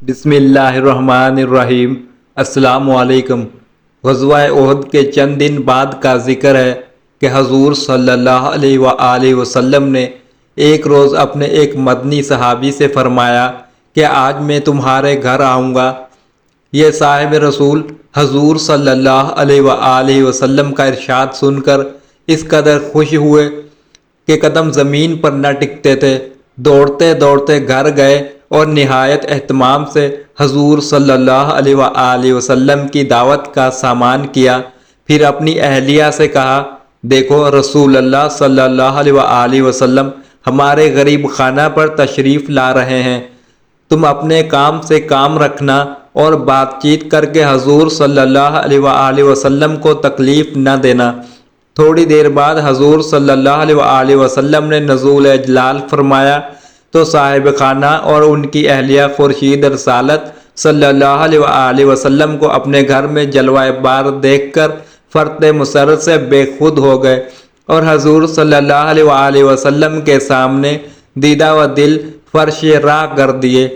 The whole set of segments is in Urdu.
بسم اللہ الرحمن الرحیم۔ السلام علیکم۔ غزوہ احد کے چند دن بعد کا ذکر ہے کہ حضور صلی اللہ علیہ وآلہ وسلم نے ایک روز اپنے ایک مدنی صحابی سے فرمایا کہ آج میں تمہارے گھر آؤں گا۔ یہ صاحب رسول حضور صلی اللہ علیہ وآلہ وسلم کا ارشاد سن کر اس قدر خوش ہوئے کہ قدم زمین پر نہ ٹکتے تھے۔ دوڑتے دوڑتے گھر گئے اور نہایت اہتمام سے حضور صلی اللہ علیہ وآلہ وسلم کی دعوت کا سامان کیا۔ پھر اپنی اہلیہ سے کہا، دیکھو رسول اللہ صلی اللہ علیہ وآلہ وسلم ہمارے غریب خانہ پر تشریف لا رہے ہیں، تم اپنے کام سے کام رکھنا اور بات چیت کر کے حضور صلی اللہ علیہ وآلہ وسلم کو تکلیف نہ دینا۔ تھوڑی دیر بعد حضور صلی اللہ علیہ وآلہ وسلم نے نزول جلال فرمایا تو صاحب خانہ اور ان کی اہلیہ خورشید رسالت صلی اللہ علیہ وآلہ وسلم کو اپنے گھر میں جلوہ بار دیکھ کر فرط مسرت سے بے خود ہو گئے اور حضور صلی اللہ علیہ وآلہ وسلم کے سامنے دیدہ و دل فرش راہ کر دیے۔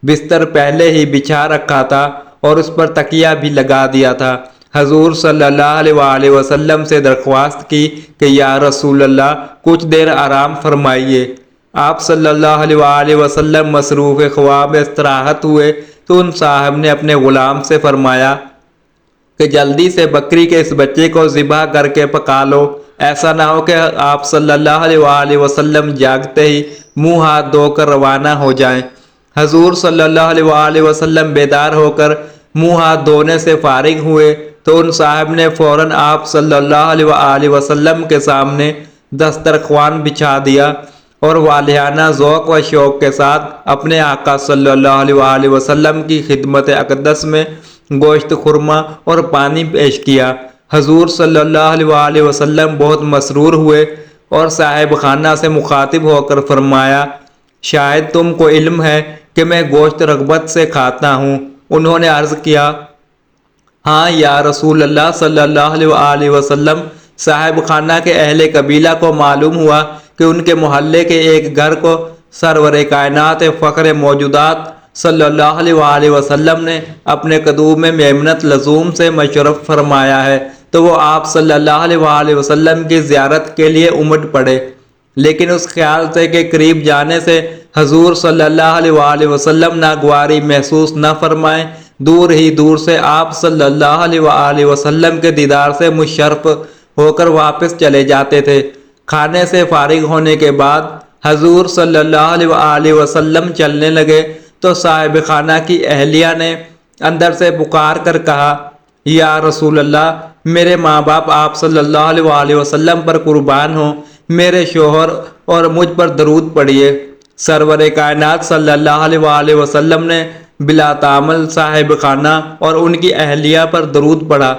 بستر پہلے ہی بچھا رکھا تھا اور اس پر تکیہ بھی لگا دیا تھا۔ حضور صلی اللہ علیہ وآلہ وسلم سے درخواست کی کہ یا رسول اللہ کچھ دیر آرام فرمائیے۔ آپ صلی اللہ علیہ وآلہ وسلم مصروف خواب استراحت ہوئے تو ان صاحب نے اپنے غلام سے فرمایا کہ جلدی سے بکری کے اس بچے کو ذبح کر کے پکا لو، ایسا نہ ہو کہ آپ صلی اللہ علیہ وآلہ وسلم جاگتے ہی منہ ہاتھ دھو کر روانہ ہو جائیں۔ حضور صلی اللہ علیہ وآلہ وسلم بیدار ہو کر منہ ہاتھ دھونے سے فارغ ہوئے تو ان صاحب نے فوراً آپ صلی اللہ علیہ وآلہ وسلم کے سامنے دسترخوان بچھا دیا اور والہانہ ذوق و شوق کے ساتھ اپنے آقا صلی اللہ علیہ وآلہ وسلم کی خدمت اقدس میں گوشت خورما اور پانی پیش کیا۔ حضور صلی اللہ علیہ وآلہ وسلم بہت مسرور ہوئے اور صاحب خانہ سے مخاطب ہو کر فرمایا، شاید تم کو علم ہے کہ میں گوشت رغبت سے کھاتا ہوں۔ انہوں نے عرض کیا، ہاں یا رسول اللہ صلی اللہ علیہ وآلہ وسلم۔ صاحب خانہ کے اہل قبیلہ کو معلوم ہوا کہ ان کے محلے کے ایک گھر کو سرور کائنات فخر موجودات صلی اللہ علیہ وآلہ وسلم نے اپنے قدوم میمنت لزوم سے مشرف فرمایا ہے، تو وہ آپ صلی اللہ علیہ وآلہ وسلم کی زیارت کے لیے امٹ پڑے، لیکن اس خیال سے کہ قریب جانے سے حضور صلی اللہ علیہ وآلہ وسلم ناگواری محسوس نہ فرمائیں، دور ہی دور سے آپ صلی اللہ علیہ وآلہ وسلم کے دیدار سے مشرف ہو کر واپس چلے جاتے تھے۔ کھانے سے فارغ ہونے کے بعد حضور صلی اللہ علیہ وآلہ وسلم چلنے لگے تو صاحب خانہ کی اہلیہ نے اندر سے پکار کر کہا، یا رسول اللہ، میرے ماں باپ آپ صلی اللہ علیہ وآلہ وسلم پر قربان ہوں، میرے شوہر اور مجھ پر درود پڑھیے۔ سرور کائنات صلی اللہ علیہ وآلہ وسلم نے بلا تعامل صاحب خانہ اور ان کی اہلیہ پر درود پڑھا۔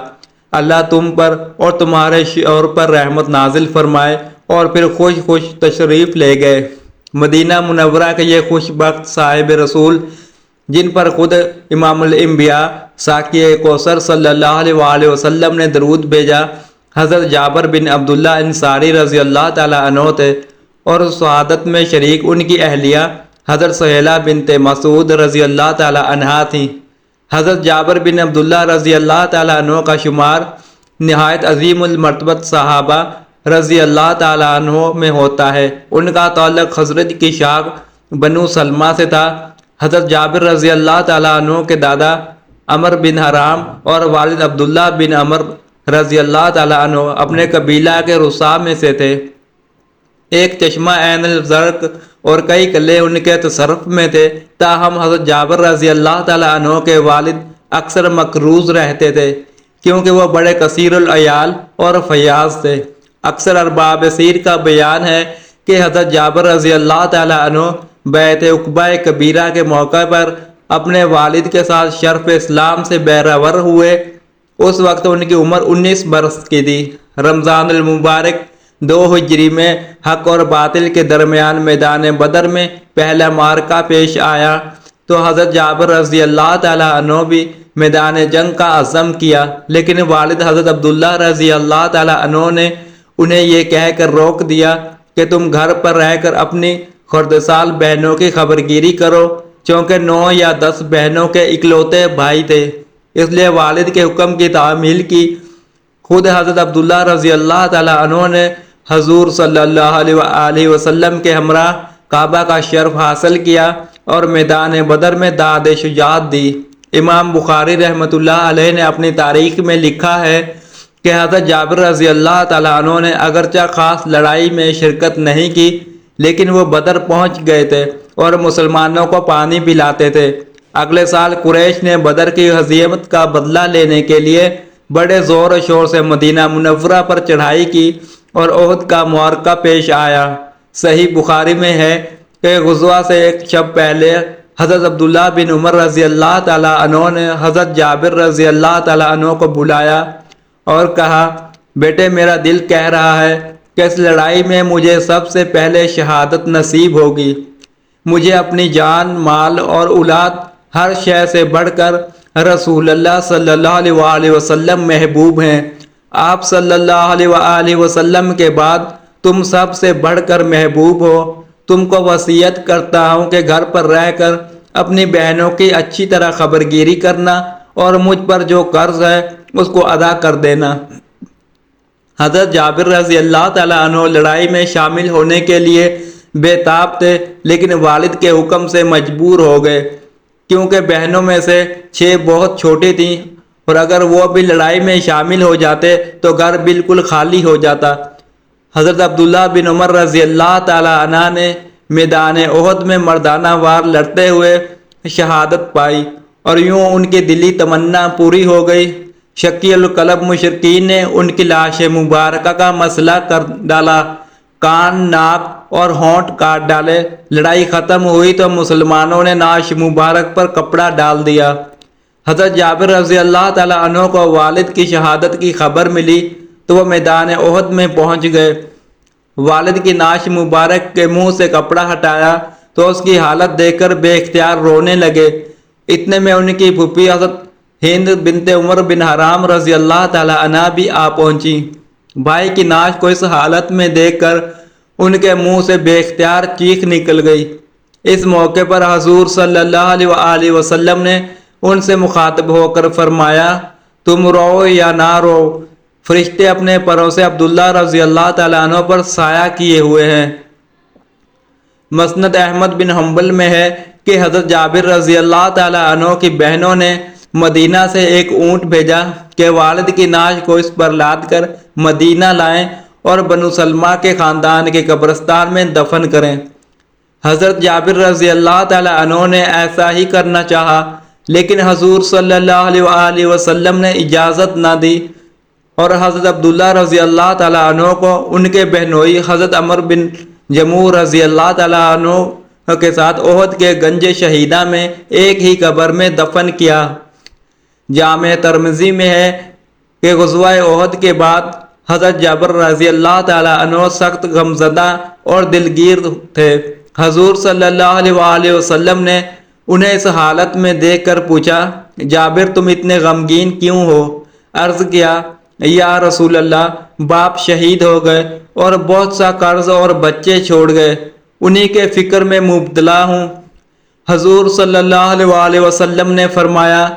اللہ تم پر اور تمہارے شوہر پر رحمت نازل فرمائے، اور پھر خوش خوش تشریف لے گئے۔ مدینہ منورہ کے یہ خوش بخت صاحب رسول، جن پر خود امام الانبیاء ساقی کوثر صلی اللہ علیہ وآلہ وسلم نے درود بھیجا، حضرت جابر بن عبداللہ انصاری رضی اللہ تعالیٰ عنہ تھے، اور شہادت میں شریک ان کی اہلیہ حضرت سہیلہ بنت مسعود رضی اللہ تعالیٰ عنہا تھیں۔ حضرت جابر بن عبداللہ رضی اللہ تعالیٰ عنہ کا شمار نہایت عظیم المرتبت صحابہ رضی اللہ تعالیٰ عنہ میں ہوتا ہے۔ ان کا تعلق خزرج کی شاخ بنو سلمہ سے تھا۔ حضرت جابر رضی اللہ تعالیٰ عنہ کے دادا عمر بن حرام اور والد عبداللہ بن عمر رضی اللہ تعالیٰ عنہ اپنے قبیلہ کے رسا میں سے تھے۔ ایک چشمہ عین الزرق اور کئی قلعے ان کے تصرف میں تھے، تاہم حضرت جابر رضی اللہ تعالیٰ عنہ کے والد اکثر مقروض رہتے تھے کیونکہ وہ بڑے کثیر العیال اور فیاض تھے۔ اکثر ارباب سیر کا بیان ہے کہ حضرت جابر رضی اللہ تعالیٰ عنہ بیعت عقبہ کبیرہ کے موقع پر اپنے والد کے ساتھ شرف اسلام سے بہرور ہوئے۔ اس وقت ان کی عمر 19 برس کی تھی۔ رمضان المبارک 2 ہجری میں حق اور باطل کے درمیان میدان بدر میں پہلا معرکہ پیش آیا تو حضرت جابر رضی اللہ تعالیٰ عنہ بھی میدان جنگ کا عزم کیا، لیکن والد حضرت عبداللہ رضی اللہ تعالیٰ عنہ نے انہیں یہ کہہ کر روک دیا کہ تم گھر پر رہ کر اپنی خردسال بہنوں کی خبرگیری کرو، چونکہ 9 یا 10 بہنوں کے اکلوتے بھائی تھے، اس لیے والد کے حکم کی تعمیل کی۔ خود حضرت عبداللہ رضی اللہ تعالیٰ عنہ نے حضور صلی اللہ علیہ وآلہ وسلم کے ہمراہ کعبہ کا شرف حاصل کیا اور میدان بدر میں داد شجاعت دی۔ امام بخاری رحمۃ اللہ علیہ نے اپنی تاریخ میں لکھا ہے کہ حضرت جابر رضی اللہ تعالیٰ عنہ نے اگرچہ خاص لڑائی میں شرکت نہیں کی، لیکن وہ بدر پہنچ گئے تھے اور مسلمانوں کو پانی پلاتے تھے۔ اگلے سال قریش نے بدر کی ہزیمت کا بدلہ لینے کے لیے بڑے زور و شور سے مدینہ منورہ پر چڑھائی کی اور احد کا معرکہ پیش آیا۔ صحیح بخاری میں ہے کہ غزوہ سے ایک شب پہلے حضرت عبداللہ بن عمر رضی اللہ تعالیٰ عنہ نے حضرت جابر رضی اللہ تعالیٰ عنہ کو بلایا اور کہا، بیٹے میرا دل کہہ رہا ہے کہ اس لڑائی میں مجھے سب سے پہلے شہادت نصیب ہوگی۔ مجھے اپنی جان، مال اور اولاد ہر شے سے بڑھ کر رسول اللہ صلی اللہ علیہ وآلہ وسلم محبوب ہیں۔ آپ صلی اللہ علیہ وآلہ وسلم کے بعد تم سب سے بڑھ کر محبوب ہو۔ تم کو وصیت کرتا ہوں کہ گھر پر رہ کر اپنی بہنوں کی اچھی طرح خبرگیری کرنا اور مجھ پر جو قرض ہے اس کو ادا کر دینا۔ حضرت جابر رضی اللہ تعالیٰ عنہ لڑائی میں شامل ہونے کے لیے بے تاب تھے، لیکن والد کے حکم سے مجبور ہو گئے، کیونکہ بہنوں میں سے 6 بہت چھوٹی تھیں اور اگر وہ بھی لڑائی میں شامل ہو جاتے تو گھر بالکل خالی ہو جاتا۔ حضرت عبداللہ بن عمر رضی اللہ تعالیٰ عنہ نے میدان احد میں مردانہ وار لڑتے ہوئے شہادت پائی اور یوں ان کی دلی تمنا پوری ہو گئی۔ شکی القلب مشرکین نے ان کی لاش مبارکہ کا مسئلہ کر ڈالا، کان، ناک اور ہونٹ کاٹ ڈالے۔ لڑائی ختم ہوئی تو مسلمانوں نے نعش مبارک پر کپڑا ڈال دیا۔ حضرت جابر رضی اللہ تعالیٰ عنہ کو والد کی شہادت کی خبر ملی تو وہ میدان احد میں پہنچ گئے۔ والد کی نعش مبارک کے منہ سے کپڑا ہٹایا تو اس کی حالت دیکھ کر بے اختیار رونے لگے۔ اتنے میں ان کی پھوپھی حضرت ہند بنت عمر بن حرام رضی اللہ تعالیٰ عنہ بھی آ پہنچی۔ بھائی کی نعش کو اس حالت میں دیکھ کر ان کے منہ سے بے اختیار چیخ نکل گئی۔ اس موقع پر حضور صلی اللہ علیہ وآلہ وسلم نے ان سے مخاطب ہو کر فرمایا، تم رو یا نہ رو، فرشتے اپنے پروں سے عبداللہ رضی اللہ تعالیٰ عنہ پر سایہ کیے ہوئے ہیں۔ مسند احمد بن حنبل میں ہے کہ حضرت جابر رضی اللہ تعالیٰ عنہ کی بہنوں نے مدینہ سے ایک اونٹ بھیجا کہ والد کی نعش کو اس پر لاد کر مدینہ لائیں اور بنو سلمہ کے خاندان کے قبرستان میں دفن کریں۔ حضرت جابر رضی اللہ تعالیٰ عنہ نے ایسا ہی کرنا چاہا، لیکن حضور صلی اللہ علیہ وآلہ وسلم نے اجازت نہ دی اور حضرت عبداللہ رضی اللہ تعالیٰ عنہ کو ان کے بہنوئی حضرت عمر بن جموع رضی اللہ تعالیٰ عنہ کے ساتھ احد کے گنج شہیدہ میں ایک ہی قبر میں دفن کیا۔ جامع ترمذی میں ہے کہ غزوہ احد کے بعد حضرت جابر رضی اللہ تعالیٰ عنہ سخت غمزدہ اور دلگیر تھے۔ حضور صلی اللہ علیہ وآلہ وسلم نے انہیں اس حالت میں دیکھ کر پوچھا، جابر تم اتنے غمگین کیوں ہو؟ عرض کیا، یا رسول اللہ، باپ شہید ہو گئے اور بہت سا قرض اور بچے چھوڑ گئے، انہی کے فکر میں مبتلا ہوں۔ حضور صلی اللہ علیہ وآلہ وسلم نے فرمایا،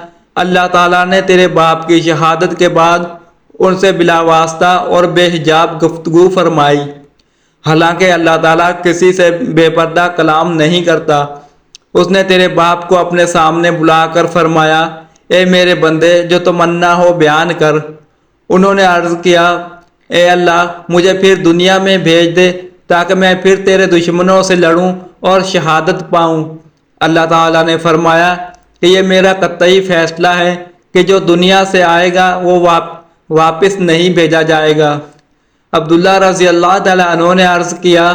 اللہ تعالیٰ نے تیرے باپ کی شہادت کے بعد ان سے بلا واسطہ اور بے حجاب گفتگو فرمائی۔ حالانکہ اللہ تعالیٰ کسی سے بے پردہ کلام نہیں کرتا۔ اس نے تیرے باپ کو اپنے سامنے بلا کر فرمایا، اے میرے بندے، جو تمنا ہو بیان کر۔ انہوں نے عرض کیا، اے اللہ، مجھے پھر دنیا میں بھیج دے تاکہ میں پھر تیرے دشمنوں سے لڑوں اور شہادت پاؤں۔ اللہ تعالیٰ نے فرمایا کہ یہ میرا قطعی فیصلہ ہے کہ جو دنیا سے آئے گا وہ واپس نہیں بھیجا جائے گا۔ عبداللہ رضی اللہ تعالیٰ عنہ نے عرض کیا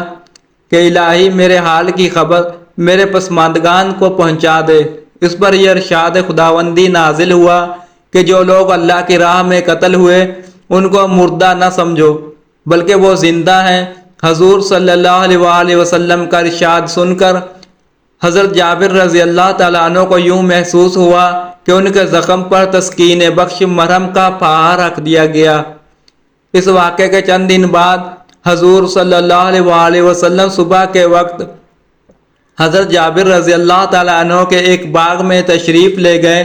کہ الہی میرے حال کی خبر میرے پسماندگان کو پہنچا دے۔ اس پر یہ ارشاد خداوندی نازل ہوا کہ جو لوگ اللہ کی راہ میں قتل ہوئے ان کو مردہ نہ سمجھو بلکہ وہ زندہ ہیں۔ حضور صلی اللہ علیہ وآلہ وسلم کا ارشاد سن کر حضرت جابر رضی اللہ تعالیٰ عنہ کو یوں محسوس ہوا کہ ان کے زخم پر تسکین بخش مرہم کا پہاڑ رکھ دیا گیا۔ اس واقعے کے چند دن بعد حضور صلی اللہ علیہ وآلہ وسلم صبح کے وقت حضرت جابر رضی اللہ تعالیٰ عنہ کے ایک باغ میں تشریف لے گئے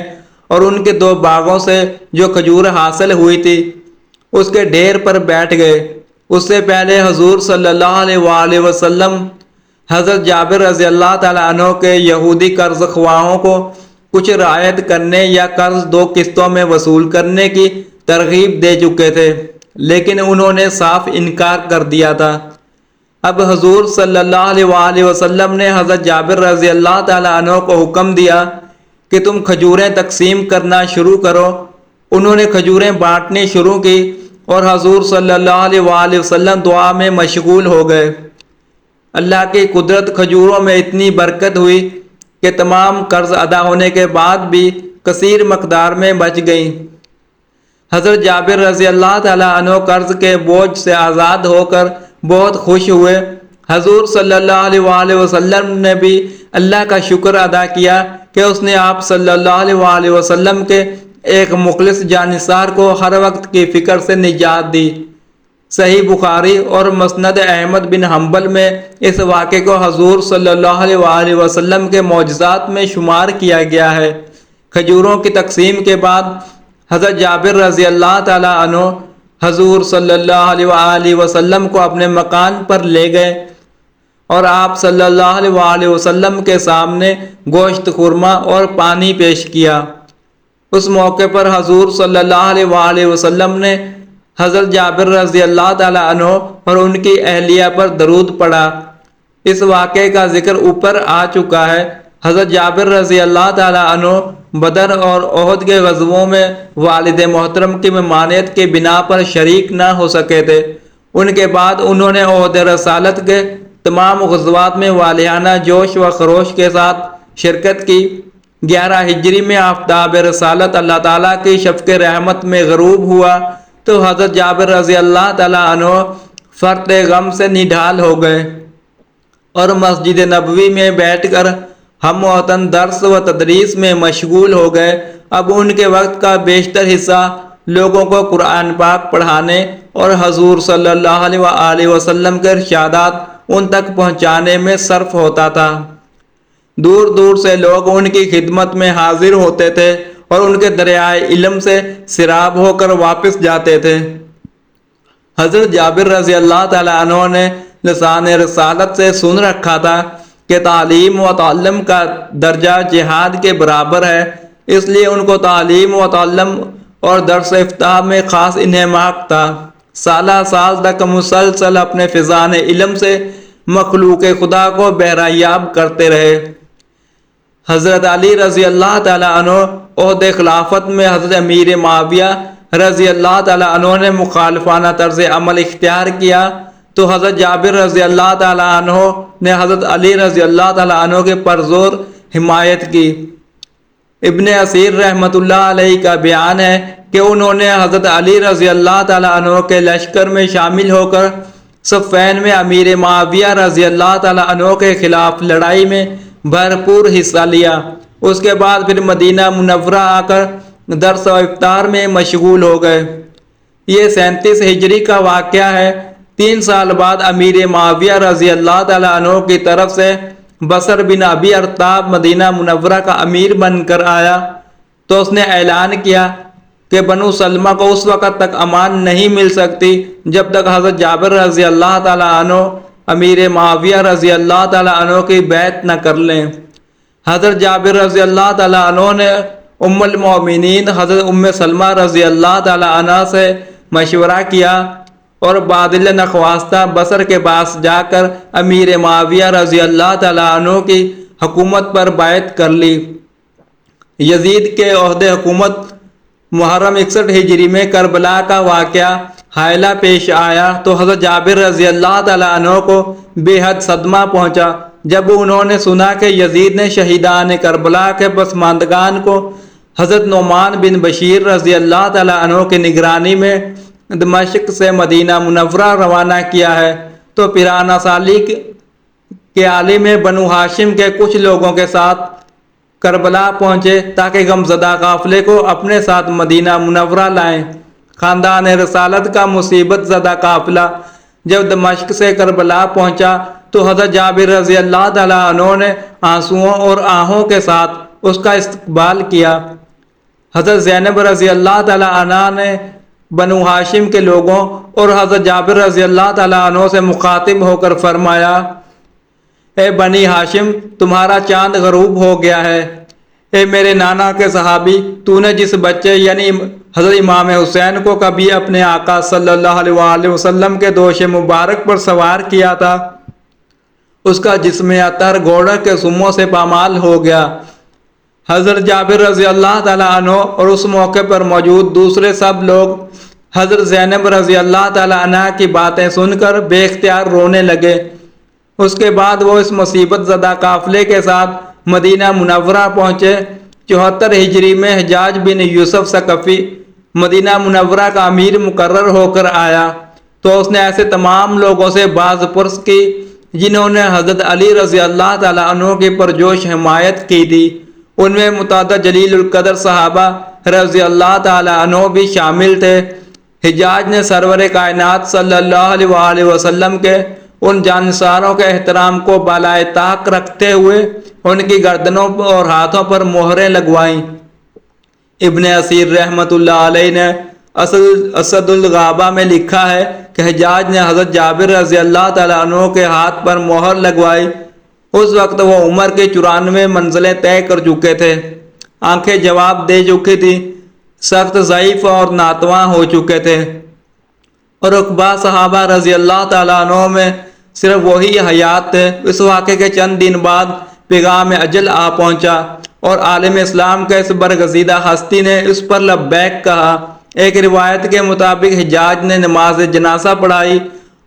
اور ان کے 2 باغوں سے جو کھجور حاصل ہوئی تھی اس کے ڈھیر پر بیٹھ گئے۔ اس سے پہلے حضور صلی اللہ علیہ وآلہ وسلم حضرت جابر رضی اللہ تعالیٰ عنہ کے یہودی قرض خواہوں کو کچھ رعایت کرنے یا قرض 2 قسطوں میں وصول کرنے کی ترغیب دے چکے تھے، لیکن انہوں نے صاف انکار کر دیا تھا۔ اب حضور صلی اللہ علیہ وآلہ وسلم نے حضرت جابر رضی اللہ تعالیٰ عنہ کو حکم دیا کہ تم کھجوریں تقسیم کرنا شروع کرو۔ انہوں نے کھجوریں بانٹنی شروع کی اور حضور صلی اللہ علیہ وآلہ وسلم دعا میں مشغول ہو گئے۔ اللہ کی قدرت، کھجوروں میں اتنی برکت ہوئی کہ تمام قرض ادا ہونے کے بعد بھی کثیر مقدار میں بچ گئیں۔ حضرت جابر رضی اللہ تعالیٰ عنہ قرض کے بوجھ سے آزاد ہو کر بہت خوش ہوئے۔ حضور صلی اللہ علیہ وآلہ وسلم نے بھی اللہ کا شکر ادا کیا کہ اس نے آپ صلی اللہ علیہ وآلہ وسلم کے ایک مخلص جانثار کو ہر وقت کی فکر سے نجات دی۔ صحیح بخاری اور مسند احمد بن حنبل میں اس واقعے کو حضور صلی اللہ علیہ وآلہ وسلم کے معجزات میں شمار کیا گیا ہے۔ کھجوروں کی تقسیم کے بعد حضرت جابر رضی اللہ تعالیٰ عنہ حضور صلی اللہ علیہ وآلہ وسلم کو اپنے مکان پر لے گئے اور آپ صلی اللہ علیہ وآلہ وسلم کے سامنے گوشت خورما اور پانی پیش کیا۔ اس موقع پر حضور صلی اللہ علیہ وآلہ وسلم نے حضرت جابر رضی اللہ تعالیٰ عنہ اور ان کی اہلیہ پر درود پڑھا۔ اس واقعے کا ذکر اوپر آ چکا ہے۔ حضرت جابر رضی اللہ تعالیٰ عنہ بدر اور احد کے غزووں میں والد محترم کی ممانعت کی بنا پر شریک نہ ہو سکے تھے۔ ان کے بعد انہوں نے عہد رسالت کے تمام غزوات میں والہانہ جوش و خروش کے ساتھ شرکت کی۔ 11 ہجری میں آفتاب رسالت اللہ تعالیٰ کی شفق رحمت میں غروب ہوا تو حضرت جابر رضی اللہ تعالیٰ عنہ فرط غم سے نڈھال ہو گئے اور مسجد نبوی میں بیٹھ کر ہم وطن درس و تدریس میں مشغول ہو گئے۔ اب ان کے وقت کا بیشتر حصہ لوگوں کو قرآن پاک پڑھانے اور حضور صلی اللہ علیہ وآلہ وسلم کے ارشادات ان تک پہنچانے میں صرف ہوتا تھا۔ دور دور سے لوگ ان کی خدمت میں حاضر ہوتے تھے اور ان کے دریائے علم سے سیراب ہو کر واپس جاتے تھے۔ حضرت جابر رضی اللہ تعالیٰ عنہ نے لسان رسالت سے سن رکھا تھا کہ تعلیم و تعلم کا درجہ جہاد کے برابر ہے، اس لیے ان کو تعلیم و تعلم اور درس افتاح میں خاص انہماک تھا۔ سالہ سال تک مسلسل اپنے فیضان علم سے مخلوق خدا کو بہرایاب کرتے رہے۔ حضرت علی رضی اللہ تعالیٰ عنہ عہد خلافت میں حضرت امیر معاویہ رضی اللہ تعالیٰ عنہ نے مخالفانہ طرز عمل اختیار کیا تو حضرت جابر رضی اللہ تعالیٰ عنہ نے حضرت علی رضی اللہ تعالیٰ عنہ کے پرزور حمایت کی۔ ابن اسیر رحمۃ اللہ علیہ کا بیان ہے کہ انہوں نے حضرت علی رضی اللہ تعالیٰ عنہ کے لشکر میں شامل ہو کر صفین میں امیر معاویہ رضی اللہ تعالیٰ عنہ کے خلاف لڑائی میں بھرپور حصہ لیا۔ اس کے بعد پھر مدینہ منورہ آ کر درس و افطار میں مشغول ہو گئے۔ یہ 37 ہجری کا واقعہ ہے۔ 3 سال بعد امیر معاویہ رضی اللہ تعالیٰ عنہ کی طرف سے بصر بن ابی ارتاب مدینہ منورہ کا امیر بن کر آیا تو اس نے اعلان کیا کہ بنو سلمہ کو اس وقت تک امان نہیں مل سکتی جب تک حضرت جابر رضی اللہ تعالیٰ عنہ امیر معاویہ رضی اللہ تعالیٰ عنہ کی بیعت نہ کر لیں۔ حضرت جابر رضی اللہ تعالیٰ عنہ نے ام المؤمنین حضرت ام سلمہ رضی اللہ تعالیٰ عنہ سے مشورہ کیا اور بادل نخواستہ بصر کے پاس جا کر امیر معاویہ رضی اللہ تعالیٰ عنہ کی حکومت پر بیعت کر لی۔ یزید کے عہد حکومت محرم 61 ہجری میں کربلا کا واقعہ حائلہ پیش آیا تو حضرت جابر رضی اللہ تعالیٰ عنہ کو بے حد صدمہ پہنچا جب انہوں نے سنا کہ یزید نے شہیدان کربلا کے پسماندگان کو حضرت نعمان بن بشیر رضی اللہ تعالیٰ عنہ کی نگرانی میں دمشق سے مدینہ منورہ روانہ کیا ہے تو پیرانہ سالی کے عالم بنو ہاشم کے کچھ لوگوں کے ساتھ کربلا پہنچے تاکہ غمزدہ قافلے کو اپنے ساتھ مدینہ منورہ لائیں۔ خاندان رسالت کا مصیبت زدہ قافلہ جب دمشق سے کربلا پہنچا تو حضرت جابر رضی اللہ تعالیٰ عنہ نے آنسوؤں اور آہوں کے ساتھ اس کا استقبال کیا۔ حضرت زینب رضی اللہ تعالیٰ عنہ نے بنو ہاشم کے لوگوں اور حضرت جابر رضی اللہ تعالیٰ عنہ سے مخاطب ہو کر فرمایا، اے بنی ہاشم، تمہارا چاند غروب ہو گیا ہے۔ اے میرے نانا کے صحابی، تو نے جس بچے یعنی حضرت امام حسین کو کبھی اپنے آقا صلی اللہ علیہ وآلہ وسلم کے دوش مبارک پر سوار کیا تھا، اس کا جسم اطہر گھوڑے کے سموں سے پامال ہو گیا۔ حضرت جابر رضی اللہ تعالیٰ عنہ اور اس موقع پر موجود دوسرے سب لوگ حضرت زینب رضی اللہ تعالیٰ عنہ کی باتیں سن کر بے اختیار رونے لگے۔ اس کے بعد وہ اس مصیبت زدہ قافلے کے ساتھ مدینہ منورہ پہنچے۔ 74 ہجری میں حجاج بن یوسف ثقفی مدینہ منورہ کا امیر مقرر ہو کر آیا تو اس نے ایسے تمام لوگوں سے باز پرس کی جنہوں نے حضرت علی رضی اللہ تعالیٰ عنہ کی پرجوش حمایت کی تھی۔ ان میں متعدد جلیل القدر صحابہ رضی اللہ تعالیٰ عنہ بھی شامل تھے۔ حجاج نے سرور کائنات صلی اللہ علیہ وآلہ وسلم کے ان جانثاروں کے احترام کو بالائے طاق رکھتے ہوئے ان کی گردنوں اور ہاتھوں پر مہریں لگوائیں۔ ابن اسیر رحمۃ اللہ علیہ نے اسد الغابہ میں لکھا ہے کہ حجاج نے حضرت جابر رضی اللہ تعالیٰ عنہ کے ہاتھ پر مہر لگوائی۔ اس وقت وہ عمر کے 94 منزلیں طے کر چکے تھے، آنکھیں جواب دے چکی تھی، سخت ضعیف اور ناتواں ہو چکے تھے، اور رقبہ صحابہ رضی اللہ تعالیٰ عنہ میں صرف وہی حیات تھے۔ اس واقعے کے چند دن بعد پیغام اجل آ پہنچا اور عالم اسلام کے اس برگزیدہ ہستی نے اس پر لبیک کہا۔ ایک روایت کے مطابق حجاج نے نماز جنازہ پڑھائی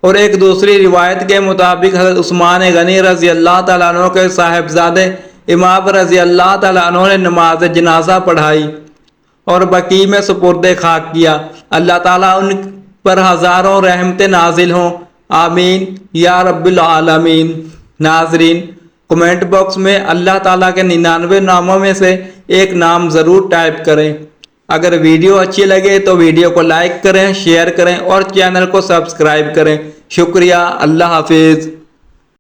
اور ایک دوسری روایت کے مطابق حضرت عثمان غنی رضی اللہ تعالیٰ عنہ کے صاحبزادے امام رضی اللہ تعالیٰ عنہ نے نماز جنازہ پڑھائی اور بقیع میں سپرد خاک کیا۔ اللہ تعالیٰ ان پر ہزاروں رحمتیں نازل ہوں، آمین یا رب العالمین۔ ناظرین، کمنٹ باکس میں اللہ تعالیٰ کے 99 ناموں میں سے ایک نام ضرور ٹائپ کریں۔ اگر ویڈیو اچھی لگے تو ویڈیو کو لائک کریں، شیئر کریں اور چینل کو سبسکرائب کریں۔ شکریہ، اللہ حافظ۔